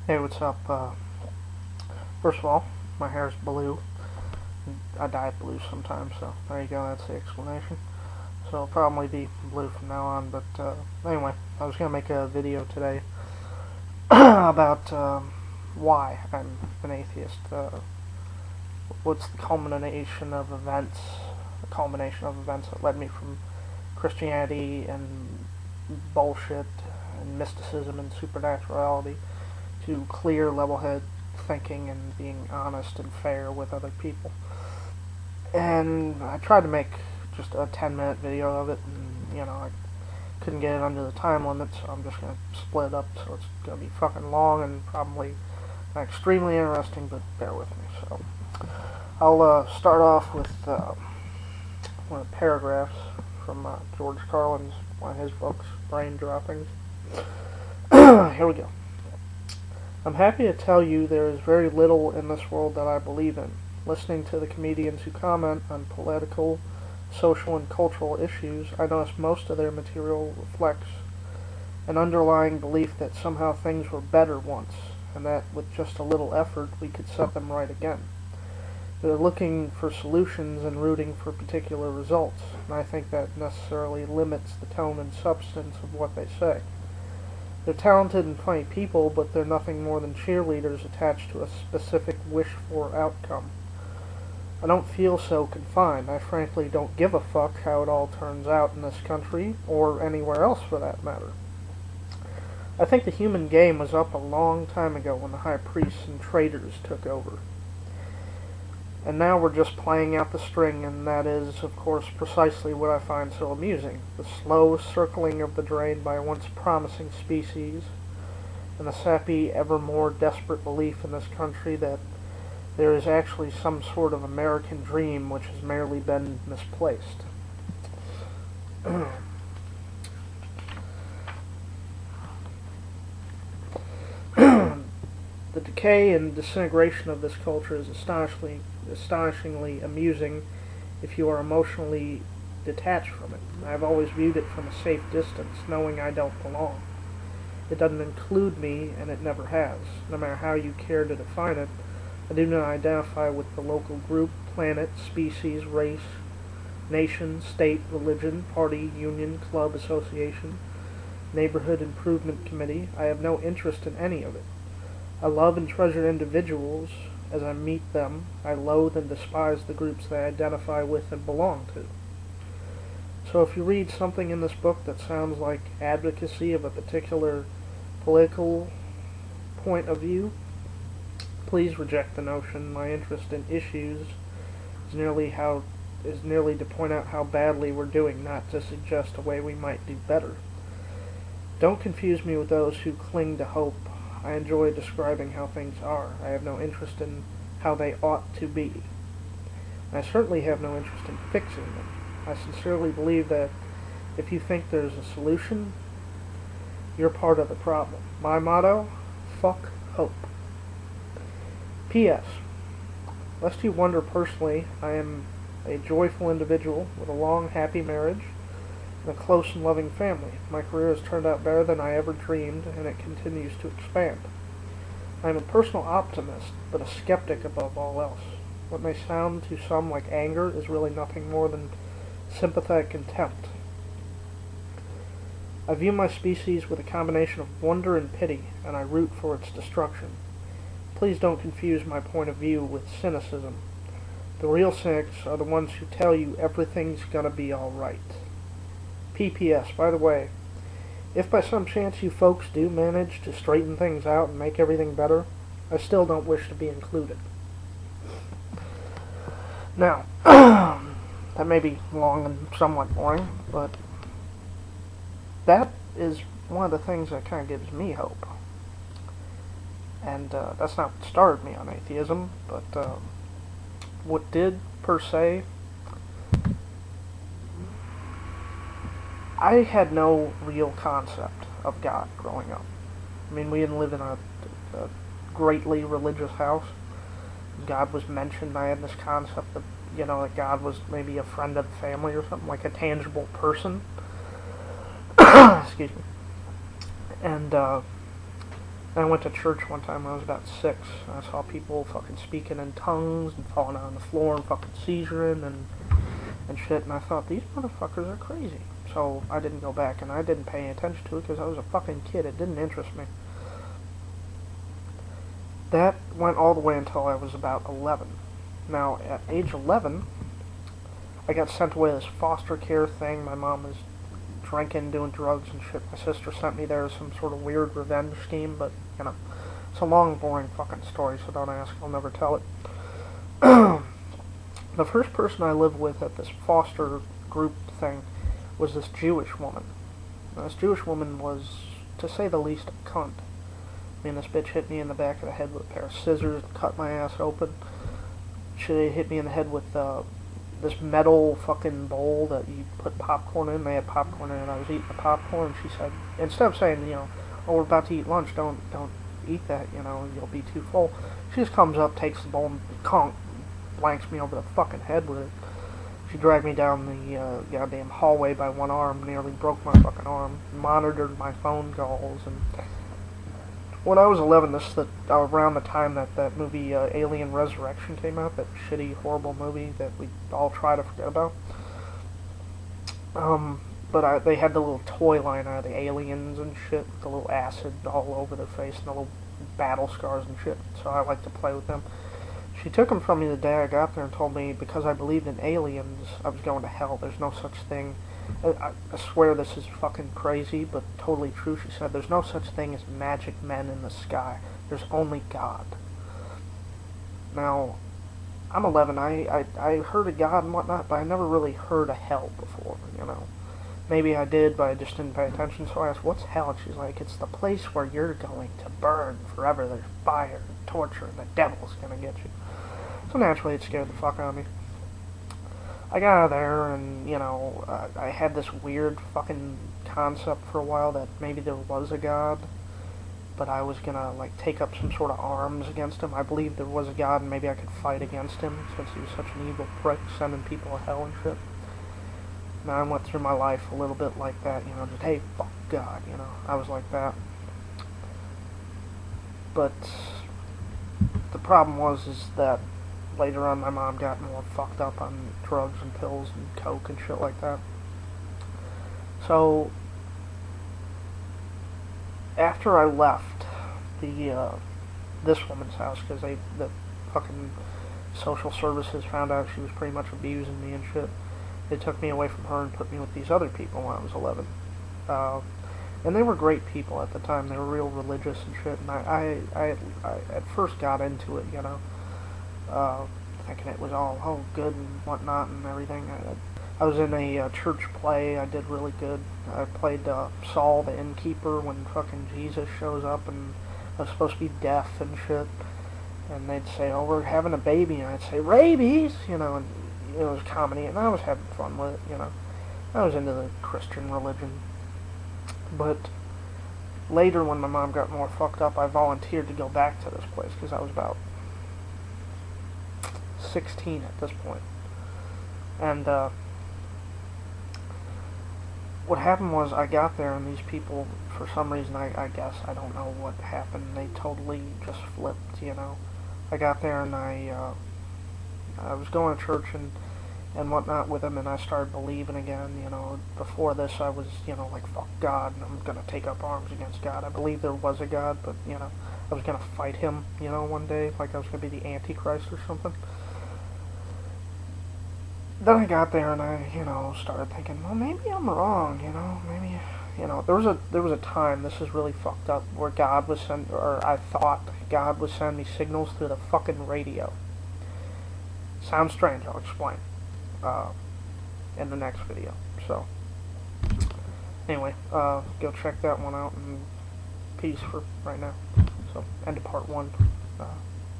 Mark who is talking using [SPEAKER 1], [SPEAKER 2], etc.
[SPEAKER 1] Hey, what's up? First of all, my hair's blue. I dye it blue sometimes, so there you go, that's the explanation. So it'll probably be blue from now on, but anyway, I was going to make a video today about why I'm an atheist. What's the culmination of events that led me from Christianity and bullshit and mysticism and supernaturality to clear, level-headed thinking and being honest and fair with other people. And I tried to make just a 10-minute video of it, and I couldn't get it under the time limit, so I'm just gonna split it up. So it's gonna be fucking long and probably not extremely interesting, but bear with me. So I'll start off with one of the paragraphs from George Carlin's one of his books, Brain Droppings. Here we go. I'm happy to tell you there is very little in this world that I believe in. Listening to the comedians who comment on political, social, and cultural issues, I notice most of their material reflects an underlying belief that somehow things were better once, and that with just a little effort we could set them right again. They're looking for solutions and rooting for particular results, and I think that necessarily limits the tone and substance of what they say. They're talented and funny people, but they're nothing more than cheerleaders attached to a specific wish-for outcome. I don't feel so confined. I frankly don't give a fuck how it all turns out in this country, or anywhere else for that matter. I think the human game was up a long time ago when the high priests and traders took over. And now we're just playing out the string, and that is, of course, precisely what I find so amusing. The slow circling of the drain by a once promising species, and the sappy, ever more desperate belief in this country that there is actually some sort of American dream which has merely been misplaced. The decay and disintegration of this culture is astonishingly amusing if you are emotionally detached from it. I've always viewed it from a safe distance, knowing I don't belong. It doesn't include me, and it never has. No matter how you care to define it, I do not identify with the local group, planet, species, race, nation, state, religion, party, union, club, association, neighborhood improvement committee. I have no interest in any of it. I love and treasure individuals as I meet them. I loathe and despise the groups they identify with and belong to. So if you read something in this book that sounds like advocacy of a particular political point of view, please reject the notion. My interest in issues is merely to point out how badly we're doing, not to suggest a way we might do better. Don't confuse me with those who cling to hope. I enjoy describing how things are. I have no interest in how they ought to be. And I certainly have no interest in fixing them. I sincerely believe that if you think there's a solution, you're part of the problem. My motto, fuck hope. P.S. Lest you wonder personally, I am a joyful individual with a long, happy marriage and a close and loving family. My career has turned out better than I ever dreamed, and it continues to expand. I am a personal optimist, but a skeptic above all else. What may sound to some like anger is really nothing more than sympathetic contempt. I view my species with a combination of wonder and pity, and I root for its destruction. Please don't confuse my point of view with cynicism. The real cynics are the ones who tell you everything's gonna be alright. P.P.S. By the way, if by some chance you folks do manage to straighten things out and make everything better, I still don't wish to be included. Now, that may be long and somewhat boring, but that is one of the things that kind of gives me hope. And that's not what started me on atheism, but what did, per se, I had no real concept of God growing up. I mean, we didn't live in a greatly religious house. God was mentioned. I had this concept of, that God was maybe a friend of the family or something, like a tangible person. Excuse me. And And I went to church one time when I was about 6, and I saw people fucking speaking in tongues and falling out on the floor and fucking seizuring and shit, and I thought, these motherfuckers are crazy. So I didn't go back, and I didn't pay any attention to it because I was a fucking kid. It didn't interest me. That went all the way until I was about 11. Now, at age 11, I got sent away to this foster care thing. My mom was drinking, doing drugs and shit. My sister sent me there as some sort of weird revenge scheme, but, you know, it's a long, boring fucking story, so don't ask. I'll never tell it. The first person I lived with at this foster group thing was this Jewish woman. Now, this Jewish woman was, to say the least, a cunt. I mean, this bitch hit me in the back of the head with a pair of scissors and cut my ass open. She hit me in the head with this metal fucking bowl that you put popcorn in. They had popcorn in it. I was eating the popcorn. And she said, instead of saying, you know, oh, we're about to eat lunch, don't eat that, you know, you'll be too full. She just comes up, takes the bowl, and conk, blanks me over the fucking head with it. She dragged me down the goddamn hallway by one arm, nearly broke my fucking arm, monitored my phone calls, and when I was 11, this around the time that movie Alien Resurrection came out, that shitty, horrible movie that we all try to forget about. But they had the little toy line out of the aliens and shit, with the little acid all over their face and the little battle scars and shit, so I like to play with them. She took them from me the day I got there and told me because I believed in aliens, I was going to hell. There's no such thing. I swear this is fucking crazy, but totally true. She said, there's no such thing as magic men in the sky. There's only God. Now, I'm 11. I heard of God and whatnot, but I never really heard of hell before, you know. Maybe I did, but I just didn't pay attention, so I asked, what's hell? And she's like, it's the place where you're going to burn forever. There's fire and torture, and the devil's going to get you. So naturally, it scared the fuck out of me. I got out of there, and, you know, I had this weird fucking concept for a while that maybe there was a God, but I was gonna, like, take up some sort of arms against him. I believed there was a God, and maybe I could fight against him, since he was such an evil prick, sending people to hell and shit. Now, I went through my life a little bit like that, you know, just, hey, fuck God, you know, I was like that. But the problem is that later on my mom got more fucked up on drugs and pills and coke and shit like that. So after I left this woman's house, because the fucking social services found out she was pretty much abusing me and shit, they took me away from her and put me with these other people when I was 11. And they were great people at the time. They were real religious and shit, and I at first got into it, you know, thinking it was all good and whatnot and everything. I was in a church play. I did really good. I played Saul the innkeeper when fucking Jesus shows up, and I was supposed to be deaf and shit. And they'd say, oh, we're having a baby, and I'd say, rabies, you know, and it was comedy, and I was having fun with it, you know. I was into the Christian religion. But later, when my mom got more fucked up, I volunteered to go back to this place, because I was about 16 at this point. And what happened was I got there, and these people, for some reason, I guess, I don't know what happened, they totally just flipped, you know. I got there, and I was going to church and whatnot with them, and I started believing again, you know. Before this, I was, you know, like, fuck God, and I'm going to take up arms against God. I believed there was a God, but, you know, I was going to fight him, you know, one day, like I was going to be the Antichrist or something. Then I got there, and I, you know, started thinking, well, maybe I'm wrong, you know, maybe, you know, there was a time, this is really fucked up, where God was I thought God was sending me signals through the fucking radio. Sounds strange, I'll explain in the next video. So anyway, go check that one out, and peace for right now. So end of part 1.